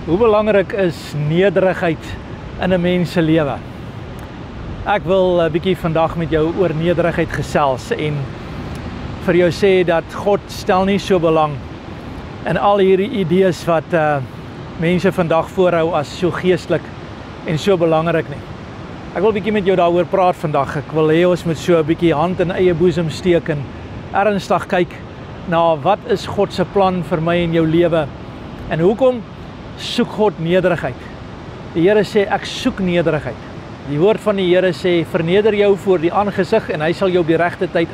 Hoe belangrik is nederigheid in 'n mens se lewe? Ek wil 'n bietjie vandag met jou oor nederigheid gesels en vir jou sê dat God stel nie so belang in al hierdie idees wat mense vandag voorhou as so geestelik en so belangrik nie. Ek wil 'n bietjie met jou daaroor praat vandag. Ek wil hê ons moet so 'n bietjie hand in eie boesem steek en ernstig kyk na wat is God se plan vir my en jou lewe en hoekom soek God nederigheid. Die Here sê ek soek nederigheid. Die woord van die Here sê verneder jou voor die aangesig en hy sal jou op die regte tyd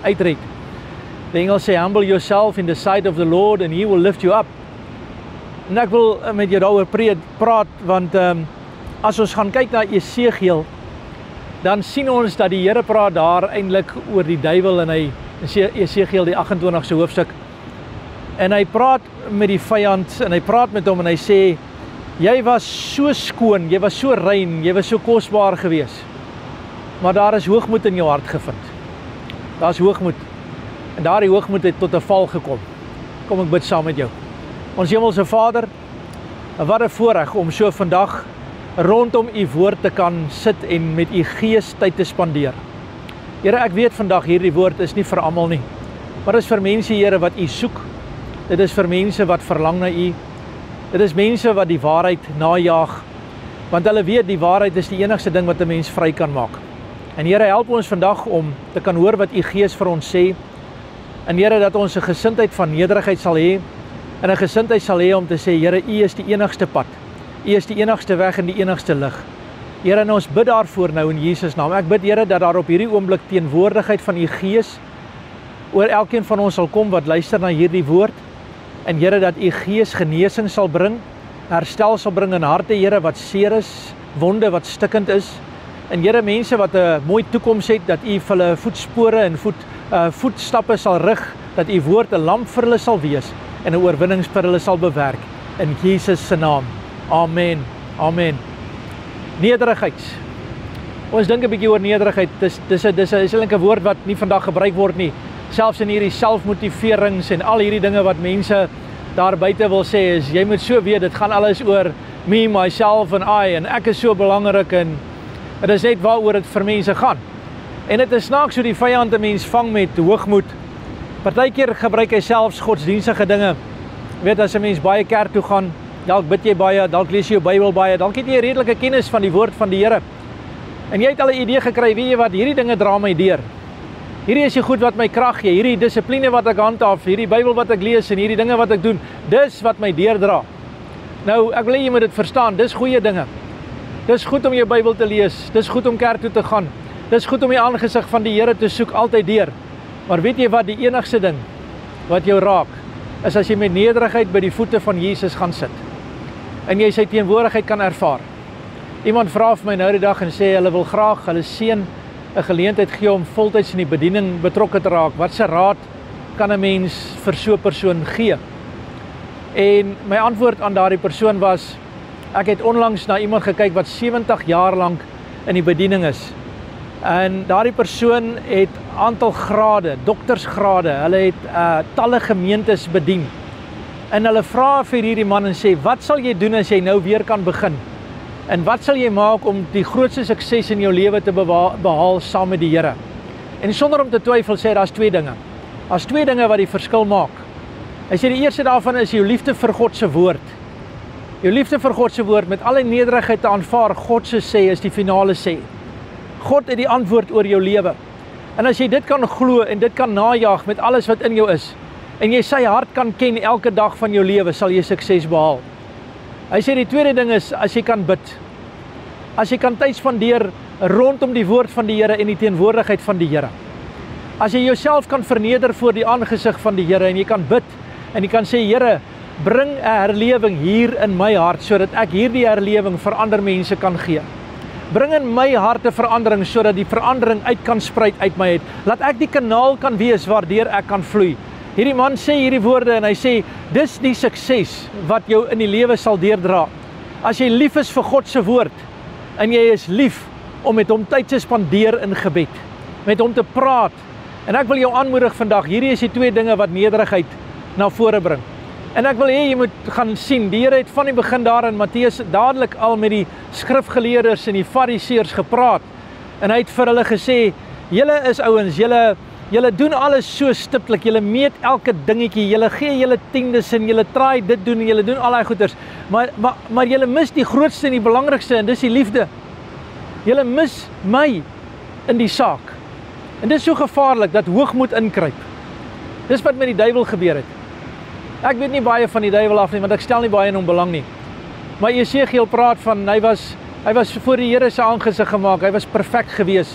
uitred. Die Engels sê humble yourself in the sight of the Lord and he will lift you up. En ek wil met jou daaroor praat want as ons gaan kyk na Esegiel, dan sien ons dat die Here praat daar eintlik oor die duiwel en hy Esegiel die 28ste hoofstuk. En hy praat met die vyand en hy praat met hom en hy sê jy was so skoon, jy was so rein, jy was so kosbaar gewees. Maar daar is hoogmoed in jou hart gevind. Daar's hoogmoed. En daardie hoogmoed het tot 'n val gekom. Kom ek bid saam met jou. Ons Hemelse Vader, wat 'n voorreg om so vandag rondom u woord te kan sit en met u gees tyd te spandeer. Here, ek weet vandag hierdie woord is nie vir almal nie, maar dit is vir mense, Here, wat u soek. Dit is vir mense wat verlang na u. Dit is mense wat die waarheid najaag, want hulle weet die waarheid is die enigste ding wat 'n mens vry kan maak. En Here, help ons vandag om te kan hoor wat u Gees vir ons sê. En Here, dat ons 'n gesindheid van nederigheid sal hê en 'n gesindheid sal hê om te sê, Here, u is die enigste pad. U is die enigste weg en die enigste lig. Here, en ons bid daarvoor nou in Jesus naam. Ek bid, Here, dat daar op hierdie oomblik teenwoordigheid van u Gees oor elkeen van ons sal kom wat luister na hierdie woord. En Here, dat u Gees genesing sal bring, herstel sal bring in harte, Here, wat seer is, wonde wat stikkend is. En Here, mense wat 'n mooi toekoms het, dat u vir hulle voetspore en voetstappe sal rig, dat u woord 'n lamp vir hulle sal wees en 'n oorwinnings vir hulle sal bewerk. In Jesus se naam. Amen. Amen. Nederigheid. Ons dink 'n bietjie oor nederigheid. Dis eintlik 'n woord wat nie vandag gebruik word nie. Selfs in hierdie selfmotiverings en al hierdie dinge wat mense daar buite wil sê is, jy moet so weet, dit gaan alles oor me, myself en I, en ek is so belangrik en dit is net waaroor dit vir mense gaan. En dit is snaaks hoe die vyand 'n mens vang met hoogmoed. Partykeer gebruik hy selfs godsdienstige dinge. Weet, as 'n mens baie kerk toe gaan, dalk bid jy baie, dalk lees jy jou Bybel baie, dalk het jy 'n redelike kennis van die woord van die Here. En jy het al 'n idee gekry, weet jy wat, hierdie dinge dra my deur. Hierdie is die goed wat my krag gee, hierdie dissipline wat ek handhaaf, hierdie Bybel wat ek lees en hierdie dinge wat ek doen, dis wat my deurdra. Nou, ek wil hê jy moet dit verstaan, dis goeie dinge. Dis goed om jou Bybel te lees, dis goed om kerk toe te gaan, dis goed om die aangesig van die Here te soek altyd deur. Maar weet jy wat, die enigste ding wat jou raak, is as jy met nederigheid by die voete van Jesus gaan sit en jy sy teenwoordigheid kan ervaar. Iemand vra vir my nou die dag en sê hulle wil graag hulle seun 'n geleentheid gee om voltyds in die bediening betrokke te raak. Wat se raad kan 'n mens vir so 'n persoon gee? En my antwoord aan daardie persoon was, ek het onlangs na iemand gekyk wat 70 jaar lank in die bediening is. En daardie persoon het aantal grade, doktersgrade, hulle het talle gemeentes bedien. En hulle vra vir hierdie man en sê, wat sal jy doen as jy nou weer kan begin? En wat sal jy maak om die grootste sukses in jou lewe te behaal saam met die Here? En sonder om te twyfel sê daar's twee dinge. Daar's twee dinge wat die verskil maak. Hy sê die eerste daarvan is jou liefde vir God se woord. Jou liefde vir God se woord met alle nederigheid te aanvaar, God se sê is die finale sê. God het die antwoord oor jou lewe. En as jy dit kan glo en dit kan najaag met alles wat in jou is, en jy sy hart kan ken elke dag van jou lewe, sal jy sukses behaal. Hy sê die tweede ding is, as jy kan bid, as jy kan tyd spandeer rondom die woord van die Here en die teenwoordigheid van die Here. As jy jouself kan verneder voor die aangesig van die Here en jy kan bid en jy kan sê, Here, bring 'n herlewing hier in my hart sodat ek hierdie herlewing vir ander mense kan gee. Bring in my hart 'n verandering sodat die verandering uit kan spruit uit my het. Laat ek die kanaal kan wees waardeur ek kan vloei. Hierdie man sê hierdie woorde en hy sê, dis die sukses wat jou in die lewe sal deurdra. As jy lief is vir God se woord en jy is lief om met hom tyd te spandeer in gebed, met hom te praat. En ek wil jou aanmoedig vandag, hierdie is die twee dinge wat nederigheid na vore bring. En ek wil hê jy moet gaan sien, die Here het van die begin daar in Matteus dadelik al met die skrifgeleerders en die fariseërs gepraat. En hy het vir hulle gesê, julle is ouens, julle doen alles so stiptelik, julle meet elke dingetjie, julle gee julle tiendes en julle traai dit doen en julle doen al daai goeders. Maar julle mis die grootste en die belangrikste en dis die liefde. Julle mis my in die saak. En dit is so gevaarlik dat hoogmoed inkruip. Dis wat met die duiwel gebeur het. Ek weet nie baie van die duiwel af nie, want ek stel nie baie in hom belang nie. Maar Jesegiel praat van, hy was voor die Here se aangesig gemaak, hy was perfek gewees.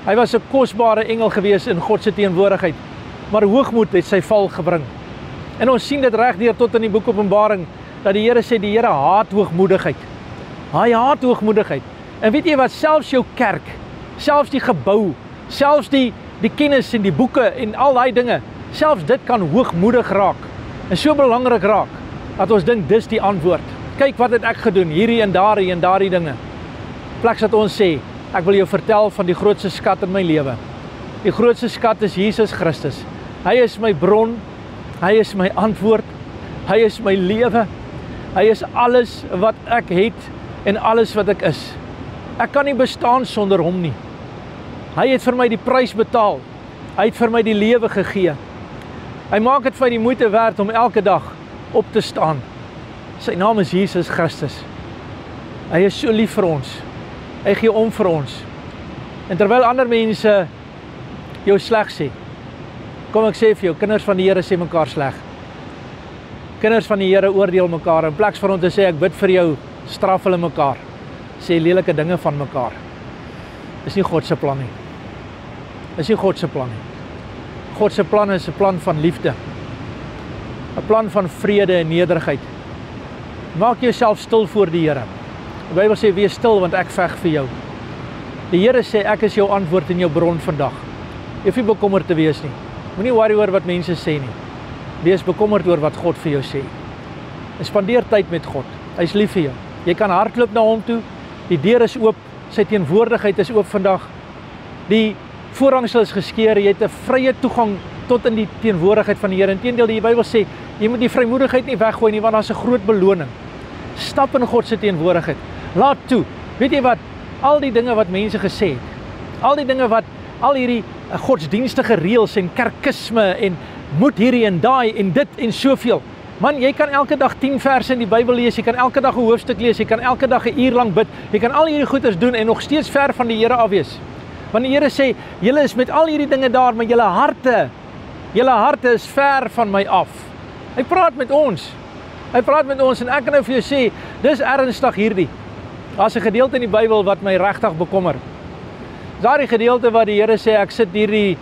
Hy was 'n kosbare engel gewees in God se teenwoordigheid. Maar hoogmoed het sy val gebring. En ons sien dit regdeur tot in die boek Openbaring, dat die Here sê, die Here haat hoogmoedigheid. Hy haat hoogmoedigheid. En weet jy wat, selfs jou kerk, selfs die gebou, selfs die kennis en die boeke en al daai dinge, selfs dit kan hoogmoedig raak. En so belangrik raak, dat ons dink dis die antwoord. Kyk wat het ek gedoen, hierdie en daardie dinge. Pleks dat ons sê, ek wil jou vertel van die grootste skat in my lewe. Die grootste skat is Jesus Christus. Hy is my bron, hy is my antwoord, hy is my lewe, hy is alles wat ek het en alles wat ek is. Ek kan nie bestaan sonder hom nie. Hy het vir my die prys betaal, hy het vir my die lewe gegee. Hy maak dit vir die moeite werd om elke dag op te staan. Sy naam is Jesus Christus. Hy is so lief vir ons. Hy gee om vir ons. En terwyl ander mense jou sleg sê, kom ek sê vir jou, kinders van die Here sê mekaar sleg. Kinders van die Here oordeel mekaar. In plaas van om te sê ek bid vir jou, straf hulle mekaar. Sê lelike dinge van mekaar. Dis nie God se plan nie. Dis nie God se plan nie. God se plan is 'n plan van liefde. 'n Plan van vrede en nederigheid. Maak jouself stil voor die Here. Die Bybel sê, wees stil want ek veg vir jou. Die Here sê, ek is jou antwoord en jou bron vandag. Jy hoef nie bekommerd te wees nie. Moenie worry oor wat mense sê nie. Wees bekommerd oor wat God vir jou sê. En spandeer tyd met God. Hy is lief vir jou. Jy kan hardloop na hom toe. Die deur is oop. Sy teenwoordigheid is oop vandag. Die voorhangsel is geskeur. Jy het 'n vrye toegang tot in die teenwoordigheid van die Here. Inteendeel, die Bybel sê, jy moet die vrymoedigheid nie weggooi nie, want daar's 'n groot beloning. Stap in God se teenwoordigheid. Laat toe. Weet jy wat? Al die dinge wat mense gesê het, al die dinge wat, al hierdie godsdienstige reëls en kerkisme en moet hierdie en daai en dit en soveel. Man, jy kan elke dag 10 verse in die Bybel lees, jy kan elke dag 'n hoofstuk lees, jy kan elke dag 'n uur lank bid, jy kan al hierdie goeders doen en nog steeds ver van die Here af wees. Want die Here sê, julle is met al hierdie dinge daar, maar julle harte is ver van my af. Hy praat met ons. Hy praat met ons en ek kan nou vir jou sê, dis ernstig hierdie. Daar's 'n gedeelte in die Bybel wat my regtig bekommer. Daar die gedeelte waar die Here sê, ek sit hierdie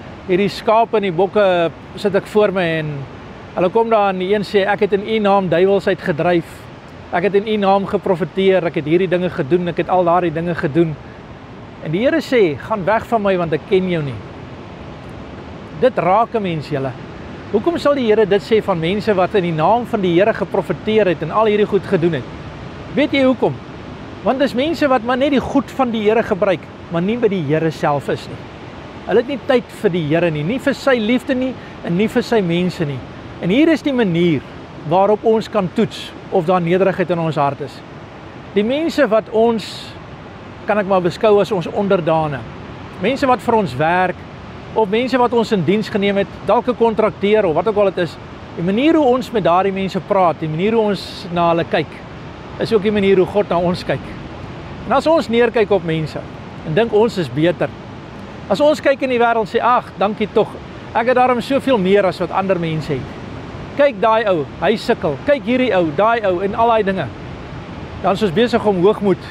skape en die bokke sit ek voor my en hulle kom daar en die een sê, ek het in u naam duiwels uitgedryf. Ek het in u naam geprofeteer, ek het hierdie dinge gedoen, ek het al daardie dinge gedoen. En die Here sê, gaan weg van my want ek ken jou nie. Dit raak 'n mens julle. Hoekom sal die Here dit sê van mense wat in die naam van die Here geprofeteer het en al hierdie goed gedoen het? Weet jy hoekom? Want dis mense wat maar net die goed van die Here gebruik, maar nie by die Here self is nie. Hulle het nie tyd vir die Here nie vir sy liefde nie en nie vir sy mense nie. En hier is die manier waarop ons kan toets of daar nederigheid in ons hart is. Die mense wat ons, kan ek maar beskou as ons onderdane. Mense wat vir ons werk, of mense wat ons in diens geneem het, dalk 'n kontrakteur of wat ook al dit is. Die manier hoe ons met daardie mense praat, die manier hoe ons na hulle kyk, is ook die manier hoe God na ons kyk. En as ons neerkyk op mense en dink ons is beter, as ons kyk in die wêreld en sê, ag, dankie tog, ek het daarom soveel meer as wat ander mense het. Kyk daai ou, hy sukkel. Kyk hierdie ou, daai ou en al daai dinge. Dan is ons besig om hoogmoed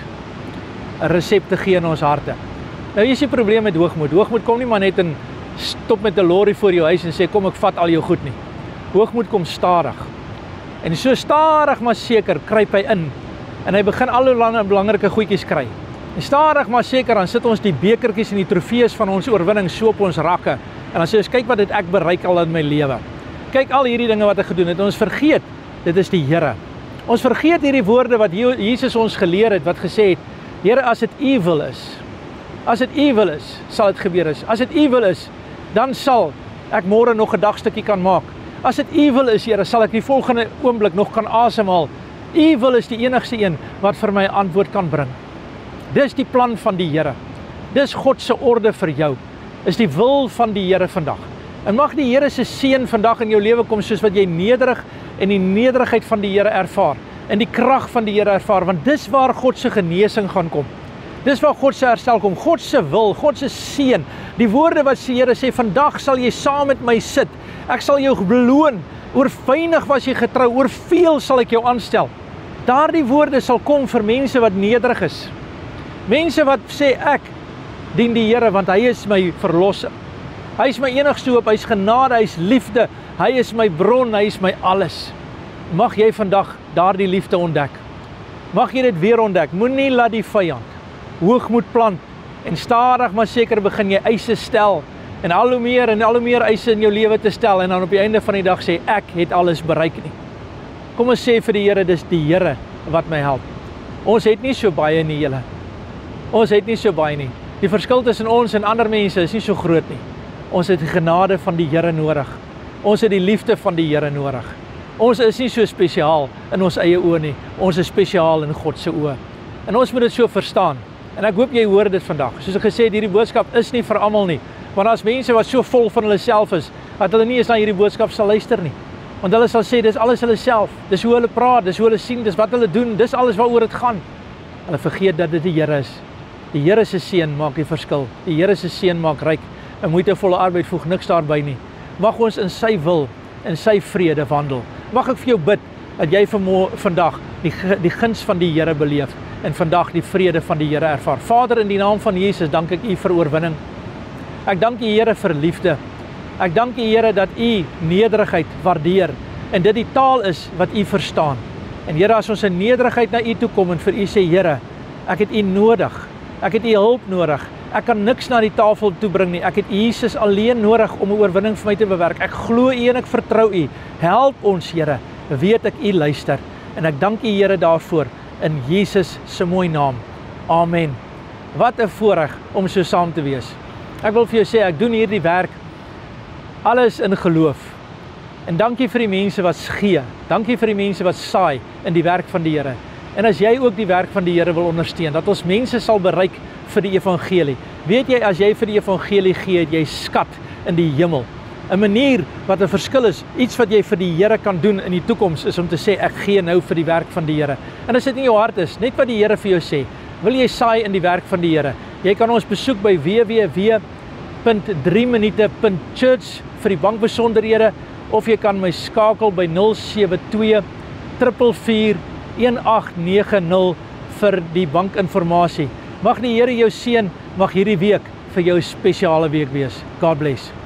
'n resep te gee in ons harte. Nou hier is die probleem met hoogmoed. Hoogmoed kom nie maar net en stop met 'n lorry voor jou huis en sê kom ek vat al jou goed nie. Hoogmoed kom stadig. En so stadig maar seker kruip hy in en hy begin al hoe belangrike goedjies kry. En stadig maar seker dan sit ons die bekertjies en die trofees van ons oorwinning so op ons rakke. En dan sê ons kyk wat het ek bereik al in my lewe. Kyk al hierdie dinge wat ek gedoen het. Ons vergeet dit is die Here. Ons vergeet hierdie woorde wat Jesus ons geleer het wat gesê het, Here, as dit u wil is, sal dit gebeur is. As dit u wil is, dan sal ek môre nog 'n dagstukkie kan maak. As dit U wil is, Here, sal ek die volgende oomblik nog kan asemhaal. U wil is die enigste een wat vir my antwoord kan bring. Dis die plan van die Here. Dis God se orde vir jou. Is die wil van die Here vandag. En mag die Here se seën vandag in jou lewe kom soos wat jy nederig en die nederigheid van die Here ervaar en die krag van die Here ervaar, want dis waar God se genesing gaan kom. Dis waar God se herstel kom, God se wil, God se seën. Die woorde wat die Here sê, vandag sal jy saam met my sit. Ek sal jou beloon. Oor weinig was jy getrou, oor veel sal ek jou aanstel. Daardie woorde sal kom vir mense wat nederig is. Mense wat sê ek dien die Here want hy is my verlosser. Hy is my enigste hoop, hy is genade, hy is liefde, hy is my bron, hy is my alles. Mag jy vandag daardie liefde ontdek. Mag jy dit weer ontdek. Moenie laat die vyand hoogmoed plant en stadig maar seker begin jy eise stel en al hoe meer eise in jou lewe te stel en dan op die einde van die dag sê ek het alles bereik nie. Kom ons sê vir die Here, dis die Here wat my help. Ons het nie so baie nie, julle. Ons het nie so baie nie. Die verskil tussen ons en ander mense is nie so groot nie. Ons het die genade van die Here nodig. Ons het die liefde van die Here nodig. Ons is nie so spesiaal in ons eie oë nie. Ons is spesiaal in God se oë. En ons moet dit so verstaan. En ek hoop jy hoor dit vandag. Soos ek gesê het, hierdie boodskap is nie vir almal nie. Want as mense wat so vol van hulle self is, dat hulle nie eens na hierdie boodskap sal luister nie. Want hulle sal sê, dis alles hulle self. Dis hoe hulle praat, dis hoe hulle sien, dis wat hulle doen, dis alles waaroor dit gaan. Hulle vergeet dat dit die Here is. Die Here se seën maak die verskil. Die Here se seën maak ryk. 'n moeitevolle arbeid voeg niks daarby nie. Mag ons in sy wil en sy vrede wandel. Mag ek vir jou bid dat jy vandag die guns van die Here beleef en vandag die vrede van die Here ervaar. Vader, in die naam van Jesus dank ek U vir oorwinning. Ek dank U, Here, vir liefde. Ek dank U, Here, dat U nederigheid waardeer en dit die taal is wat U verstaan. En Here, as ons in nederigheid na U toe kom en vir U sê, Here, ek het U nodig. Ek het U hulp nodig. Ek kan niks na die tafel toe bring nie. Ek het Jesus alleen nodig om 'n oorwinning vir my te bewerk. Ek glo U en ek vertrou U. Help ons, Here. Weet ek U luister. En ek dank U, Here, daarvoor in Jesus se mooi naam. Amen. Wat 'n voorreg om so saam te wees. Ek wil vir jou sê, ek doen hierdie werk alles in geloof. En dankie vir die mense wat gee. Dankie vir die mense wat saai in die werk van die Here. En as jy ook die werk van die Here wil ondersteun, dat ons mense sal bereik vir die evangelie. Weet jy, as jy vir die evangelie gee, het jy skat in die hemel. 'n manier wat 'n verskil is, iets wat jy vir die Here kan doen in die toekoms, is om te sê, ek gee nou vir die werk van die Here. En as dit in jou hart is, net wat die Here vir jou sê, wil jy saai in die werk van die Here, jy kan ons besoek by www.3minute.church vir die bankbesonderhede, of jy kan my skakel by 072 444 1890 vir die bankinformasie. Mag die Here jou seën, mag hierdie week vir jou 'n spesiale week wees. God bless.